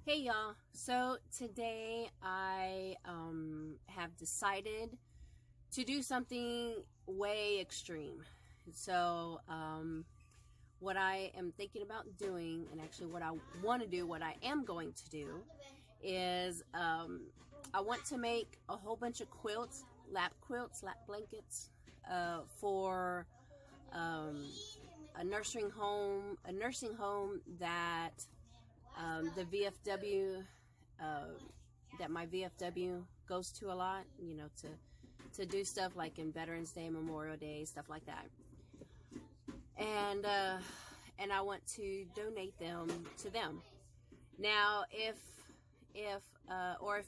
Hey y'all, so today I have decided to do something way extreme. So what I am thinking about doing, and actually what I want to do, what I am going to do is I want to make a whole bunch of quilts, lap blankets for a nursing home that the VFW that my VFW goes to a lot, you know, to do stuff like in Veterans Day, Memorial Day, stuff like that. And I want to donate them to them. Now, if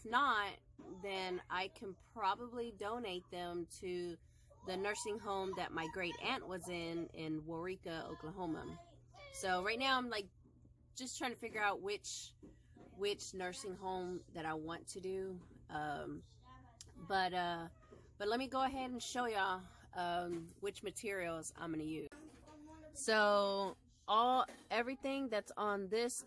not, then I can probably donate them to the nursing home that my great aunt was in Waurika, Oklahoma. So right now I'm like just trying to figure out which nursing home that I want to do. But let me go ahead and show y'all which materials I'm gonna use. So everything that's on this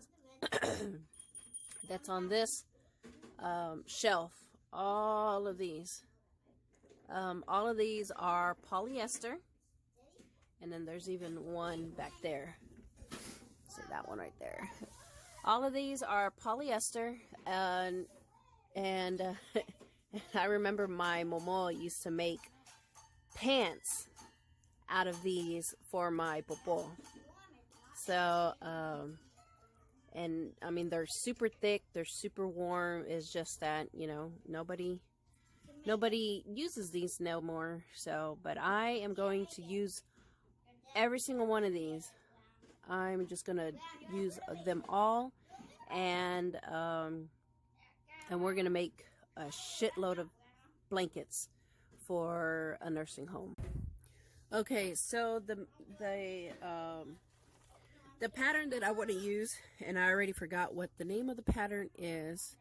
shelf, all of these are polyester, and then there's even one back there. See that one right there. All of these are polyester, and I remember my momo used to make pants out of these for my popo. So and I mean, they're super thick, they're super warm. It's just that, you know, nobody uses these no more. So, but I am going to use every single one of these. I'm just gonna use them all, and we're gonna make a shitload of blankets for a nursing home. Okay, so the pattern that I want to use, and I already forgot what the name of the pattern is,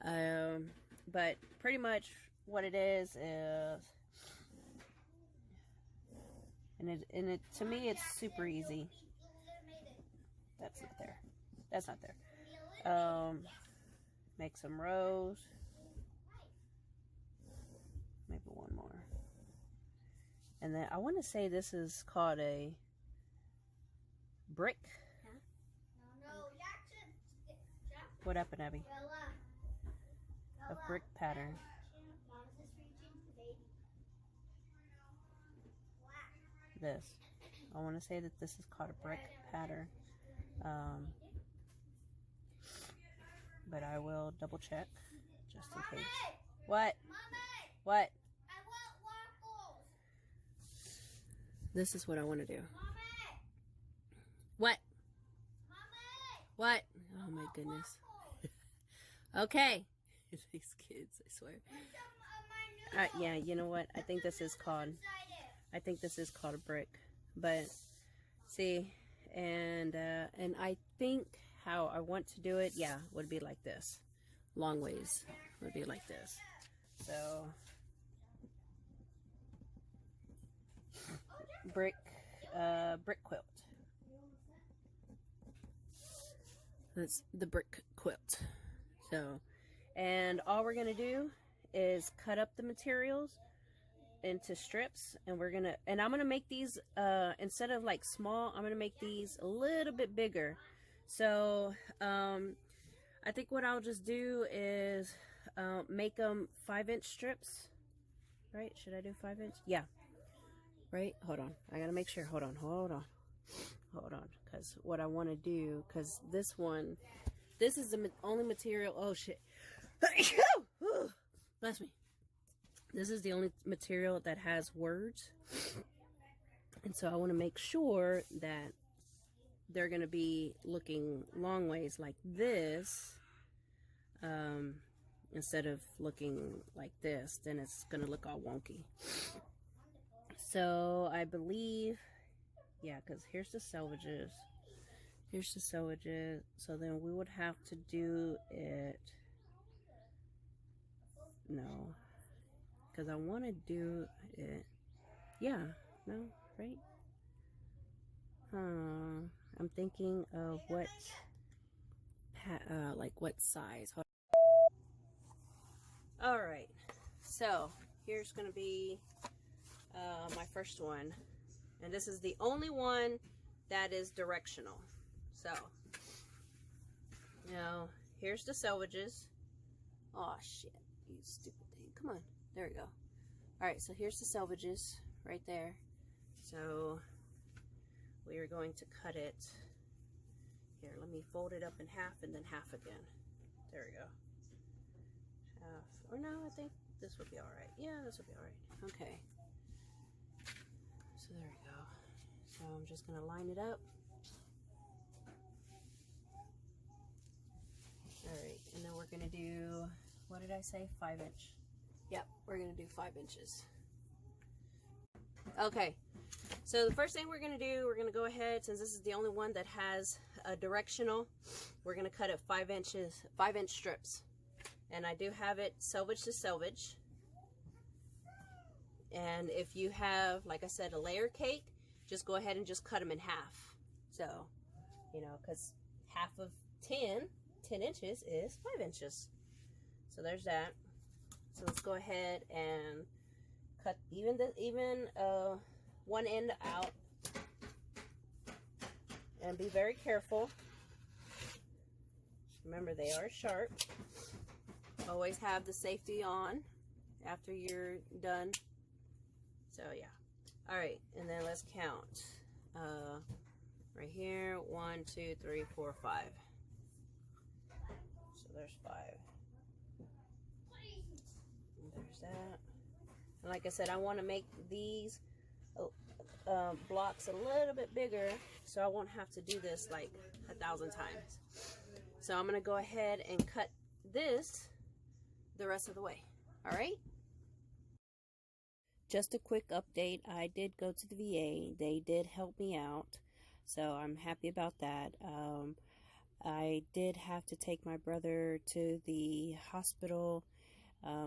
but pretty much what it is, and it to me it's super easy. That's not there. That's not there. Make some rows. Maybe one more. And then I want to say this is called a brick. What happened, Abby? A brick pattern. This. I want to say that this is called a brick pattern. But I will double check just in case. What? What? I want waffles. This is what I want to do. What? What? Oh my goodness. Okay. These kids, I swear. Yeah, you know what? I think this is called a brick. But see, and I think how I want to do it, yeah, would be like this. Long ways would be like this. So brick quilt. That's the brick quilt. So, and all we're gonna do is cut up the materials into strips, and I'm gonna make these instead of like small, I'm gonna make these a little bit bigger. So I think what I'll just do is make them 5-inch strips, right? Should I do 5-inch? Yeah, right. Hold on, I gotta make sure. Hold on, because what I want to do, because this is the only material. Oh shit. Bless me. This is the only material that has words, and so I want to make sure that they're going to be looking long ways like this, instead of looking like this. Then it's going to look all wonky. So I believe, yeah, because here's the selvages. So then we would have to do it, no, because I want to do it, yeah, no, right? I'm thinking of what like what size. All right, so here's gonna be my first one, and this is the only one that is directional. So now here's the selvages. Oh shit, you stupid thing. Come on, there we go. All right, so here's the selvages right there. So we are going to cut it. Here, let me fold it up in half and then half again. There we go. Half, or no, I think this would be all right. Yeah, this would be all right. Okay. So there we go. So I'm just gonna line it up. All right, and then we're gonna do, what did I say? 5 inch. Yep, we're gonna do 5 inches. Okay, so the first thing we're gonna do, we're gonna go ahead, since this is the only one that has a directional, we're gonna cut it 5 inches, 5-inch strips. And I do have it selvage to selvage. And if you have, like I said, a layer cake, just go ahead and just cut them in half. So, you know, because half of 10 inches is 5 inches. So there's that. So let's go ahead and cut even one end out, and be very careful. Remember, they are sharp. Always have the safety on after you're done. So yeah. All right, and then let's count. Right here, 1, 2, 3, 4, 5. So there's 5. And there's that. And like I said, I want to make these blocks a little bit bigger, so I won't have to do this like 1,000 times. So I'm gonna go ahead and cut this the rest of the way. All right. Just a quick update. I did go to the VA. They did help me out, so I'm happy about that. I did have to take my brother to the hospital.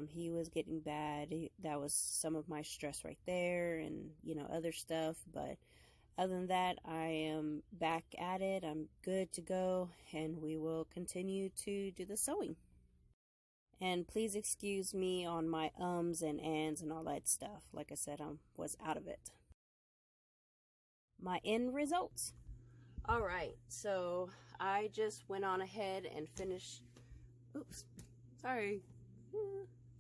He was getting bad. That was some of my stress right there, and you know, other stuff. But other than that, I am back at it. I'm good to go, and we will continue to do the sewing. And please excuse me on my ums and ands and all that stuff. Like I said, I was out of it. My end results. All right, so I just went on ahead and finished. Oops, sorry.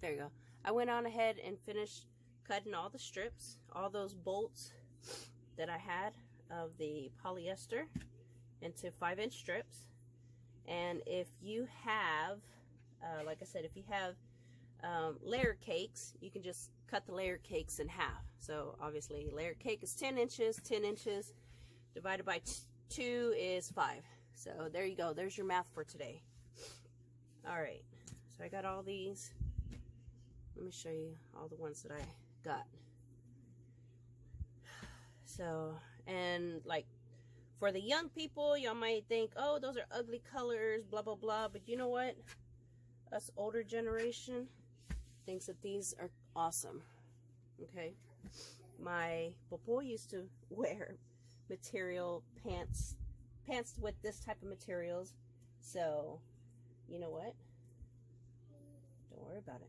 There you go. I went on ahead and finished cutting all the strips, all those bolts that I had of the polyester into 5-inch strips. And if you have, like I said, if you have layer cakes, you can just cut the layer cakes in half. So obviously layer cake is 10 inches, 10 inches divided by 2 is 5. So there you go. There's your math for today. All right. So I got all these. Let me show you all the ones that I got. So, and like for the young people, y'all might think, oh, those are ugly colors, blah, blah, blah. But you know what? Us older generation thinks that these are awesome. Okay. My boy used to wear material pants with this type of materials. So, you know what? Don't worry about it.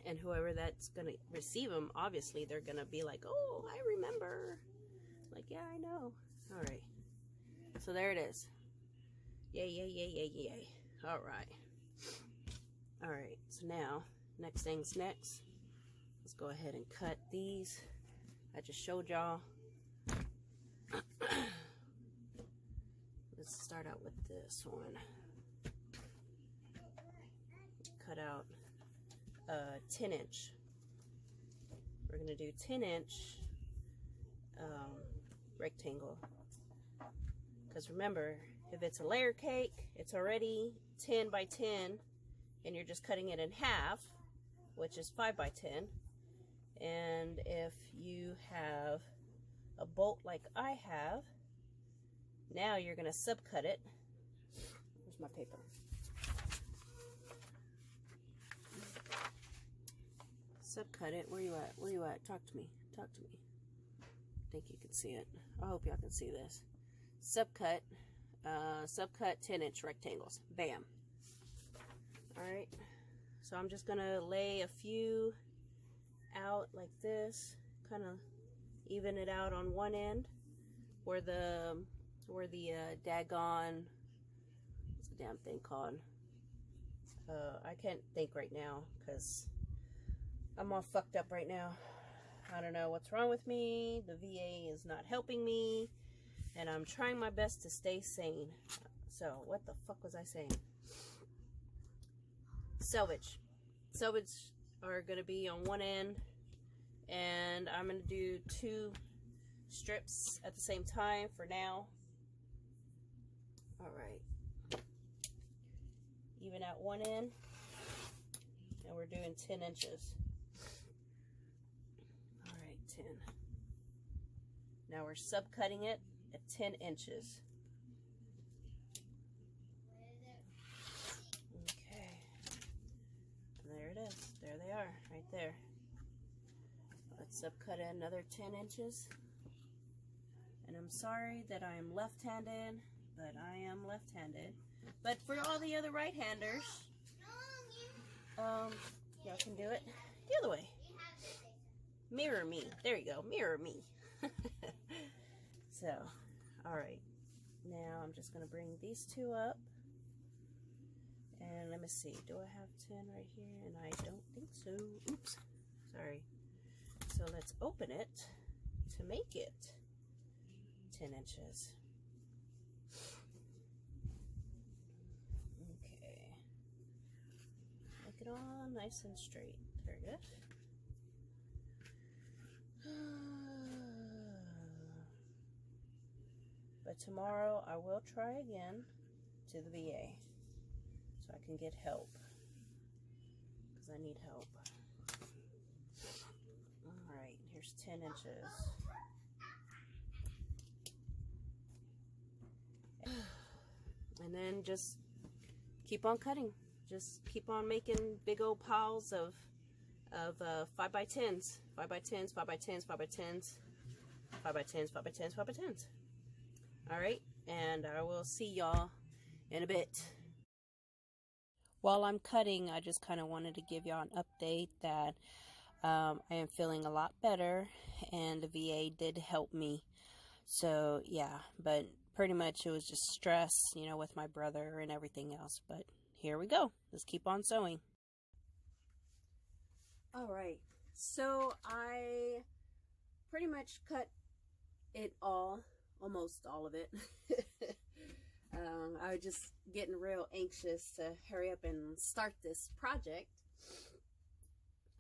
And whoever that's gonna receive them, obviously they're gonna be like, oh, I remember. Like, yeah, I know. All right. So there it is. Yay, yay, yay, yay, yay. All right. All right. So now, next thing's next. Let's go ahead and cut these. I just showed y'all. Let's start out with this one. Cut out 10-inch. We're gonna do 10-inch rectangle, because remember, if it's a layer cake, it's already 10 by 10, and you're just cutting it in half, which is 5 by 10. And if you have a bolt like I have, now you're gonna subcut it. Where's my paper? Subcut it. Where you at? Where you at? Talk to me. Talk to me. I think you can see it. I hope y'all can see this. Subcut subcut 10-inch rectangles. Bam. All right, so I'm just gonna lay a few out like this, kind of even it out on one end where the daggone, what's the damn thing called? I can't think right now because I'm all fucked up right now. I don't know what's wrong with me. The VA is not helping me, and I'm trying my best to stay sane. So what the fuck was I saying? Selvage are going to be on one end, and I'm going to do 2 strips at the same time for now. All right, even at one end, and we're doing 10 inches. All right, 10. Now we're subcutting it at 10 inches. There they are, right there. Let's subcut it another 10 inches. And I'm sorry that I am left-handed, but I am left-handed. But for all the other right-handers, y'all can do it the other way. Mirror me. There you go. Mirror me. So, all right. Now I'm just going to bring these 2 up. And let me see, do I have 10 right here? And I don't think so. Oops, sorry. So let's open it to make it 10 inches. Okay. Make it all nice and straight. Very good. But tomorrow I will try again to the VA. So I can get help, because I need help. All right, here's 10 inches. And then just keep on cutting. Just keep on making big old piles of 5x10s, 5x10s, 5x10s, 5x10s, 5x10s, 5x10s, 5x10s. All right, and I will see y'all in a bit. While I'm cutting, I just kind of wanted to give y'all an update that I am feeling a lot better, and the VA did help me. So yeah, but pretty much it was just stress, you know, with my brother and everything else. But here we go. Let's keep on sewing. All right, so I pretty much cut it all, almost all of it. I was just getting real anxious to hurry up and start this project.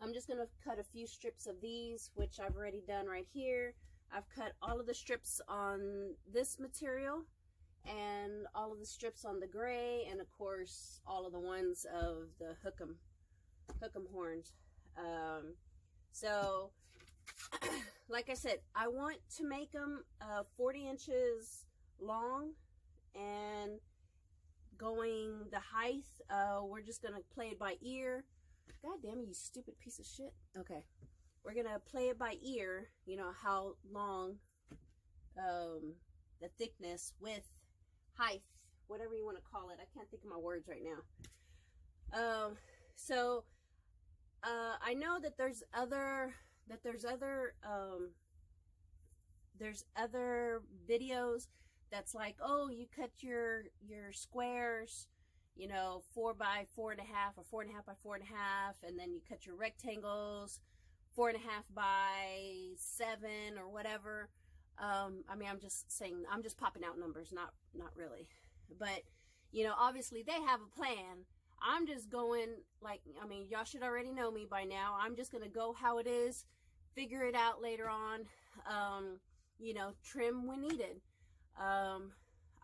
I'm just going to cut a few strips of these, which I've already done right here. I've cut all of the strips on this material and all of the strips on the gray, and of course all of the ones of the hook'em horns. So like I said, I want to make them 40 inches long, and going the height, we're just gonna play it by ear. God damn it, you stupid piece of shit. Okay, we're gonna play it by ear, you know, how long, the thickness, width, height, whatever you want to call it. I can't think of my words right now. So I know that there's other videos that's like, oh, you cut your squares, you know, 4 by 4.5 or 4.5 by 4.5, and then you cut your rectangles 4.5 by 7 or whatever. I mean, I'm just saying, I'm just popping out numbers, not really. But, you know, obviously they have a plan. I'm just going, like, I mean, y'all should already know me by now. I'm just going to go how it is, figure it out later on, you know, trim when needed.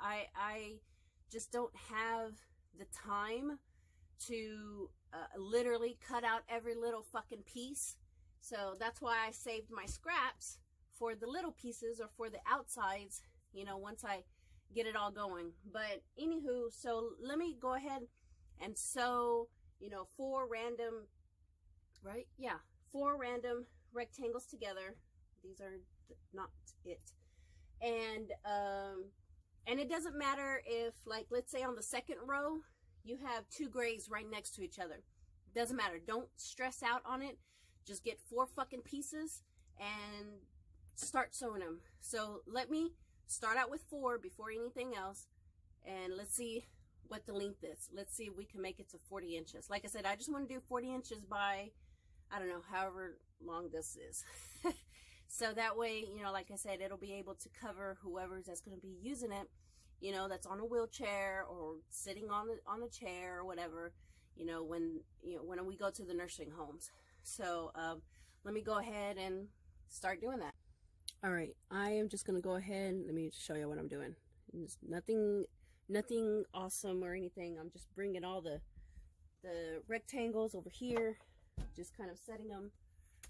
I just don't have the time to literally cut out every little fucking piece. So that's why I saved my scraps for the little pieces, or for the outsides, you know, once I get it all going. But anywho, so let me go ahead and sew, you know, 4 random, right? Yeah, 4 random rectangles together. These are not it. And And it doesn't matter if, like, let's say on the second row, you have 2 grays right next to each other. Doesn't matter. Don't stress out on it. Just get 4 fucking pieces and start sewing them. So let me start out with 4 before anything else. And let's see what the length is. Let's see if we can make it to 40 inches. Like I said, I just want to do 40 inches by, I don't know, however long this is. So that way, you know, like I said, it'll be able to cover whoever's that's going to be using it, you know, that's on a wheelchair or sitting on the chair or whatever, you know, when we go to the nursing homes. So let me go ahead and start doing that. All right, I am just going to go ahead. Let me show you what I'm doing. It's nothing awesome or anything. I'm just bringing all the rectangles over here, just kind of setting them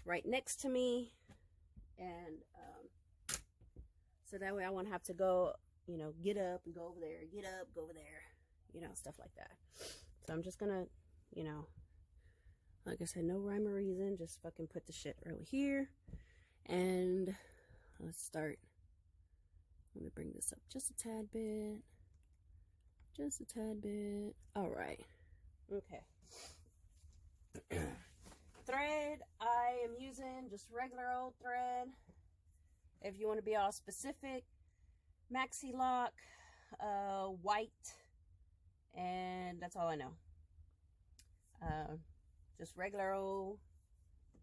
right next to me. And so that way I won't have to go, you know, get up and go over there, get up, go over there, you know, stuff like that. So I'm just gonna, you know, like I said, no rhyme or reason, just fucking put the shit right here. And let's start. Let me bring this up just a tad bit. Just a tad bit. All right. Okay. Thread, I am using just regular old thread. If you want to be all specific, maxi lock, white, and that's all I know. Just regular old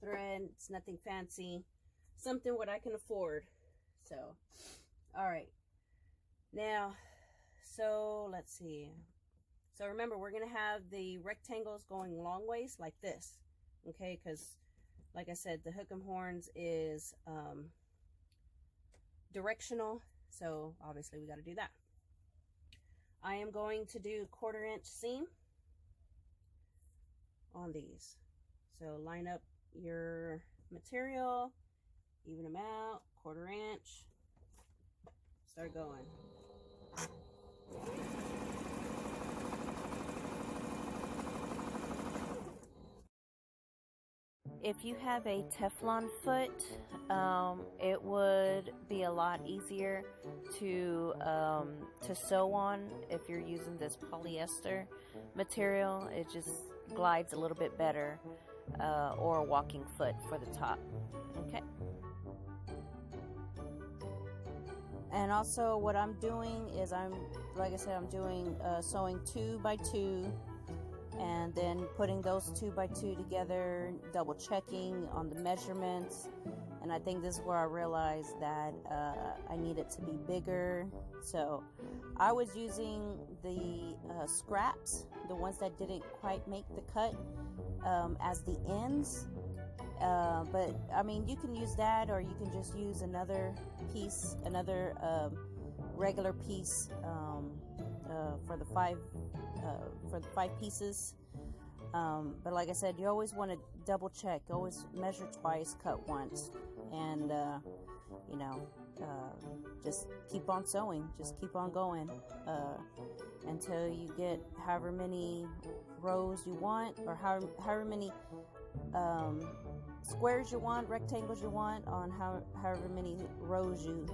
thread. It's nothing fancy. Something what I can afford. So, all right. Now, so let's see. So remember, we're going to have the rectangles going long ways like this. Okay, because like I said, the hook 'em horns is directional, so obviously we got to do that. I am going to do 1/4 inch seam on these. So line up your material, even them out, 1/4 inch, start going. If you have a Teflon foot, it would be a lot easier to sew on. If you're using this polyester material, it just glides a little bit better, or a walking foot for the top. Okay. And also what I'm doing is like I said, I'm doing sewing 2 by 2. And then putting those 2 by 2 together, double checking on the measurements. And I think this is where I realized that I need it to be bigger. So I was using the scraps, the ones that didn't quite make the cut, as the ends. But I mean, you can use that, or you can just use another piece, another regular piece for the 5 pieces. But like I said, you always want to double check, always measure twice, cut once, and you know, just keep on sewing, just keep on going until you get however many rows you want, or however many squares you want, rectangles you want, on however many rows you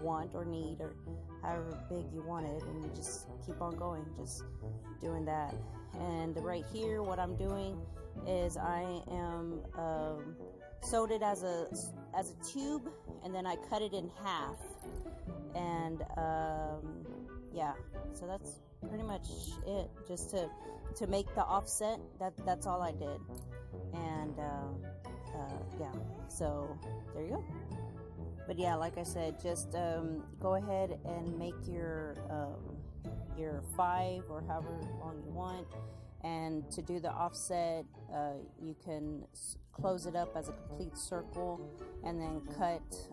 want or need, or however big you want it, and you just keep on going, just doing that. And right here, what I'm doing is I am sewed it as a tube, and then I cut it in half. And yeah, so that's pretty much it. Just to make the offset. That's all I did. And yeah, so there you go. But yeah, like I said, just go ahead and make your 5 or however long you want. And to do the offset, you can close it up as a complete circle, and then cut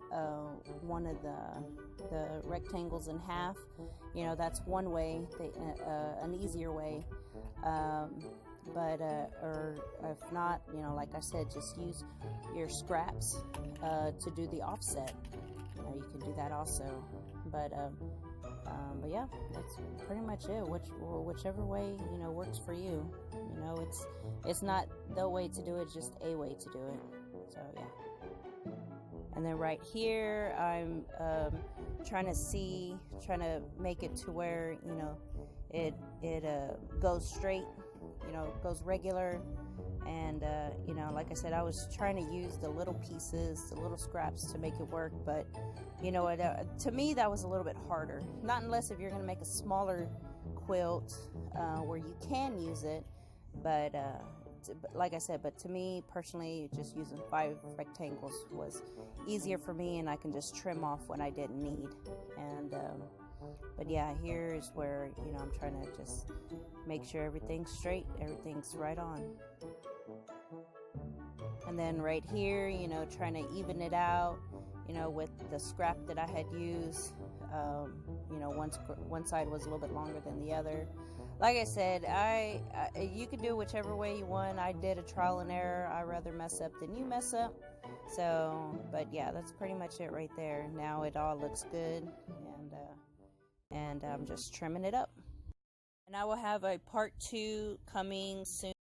one of the rectangles in half. You know, that's one way, an easier way. But or if not, you know, like I said, just use your scraps to do the offset. You know, you can do that also. But yeah, that's pretty much it. Whichever way, you know, works for you. You know, it's not the way to do it, just a way to do it. So yeah. And then right here, I'm trying to make it to where, you know, it goes straight, you know, goes regular. And you know, like I said, I was trying to use the little pieces, the little scraps to make it work, but you know what, to me that was a little bit harder. Not unless if you're going to make a smaller quilt where you can use it, but like I said, but to me personally, just using 5 rectangles was easier for me, and I can just trim off what I didn't need. And but yeah, here's where, you know, I'm trying to just make sure everything's straight, everything's right on. And then right here, you know, trying to even it out, you know, with the scrap that I had used. You know, one side was a little bit longer than the other. Like I said, you can do whichever way you want. I did a trial and error. I rather mess up than you mess up. So, but yeah, that's pretty much it right there. Now it all looks good, and I'm just trimming it up. And I will have a part 2 coming soon.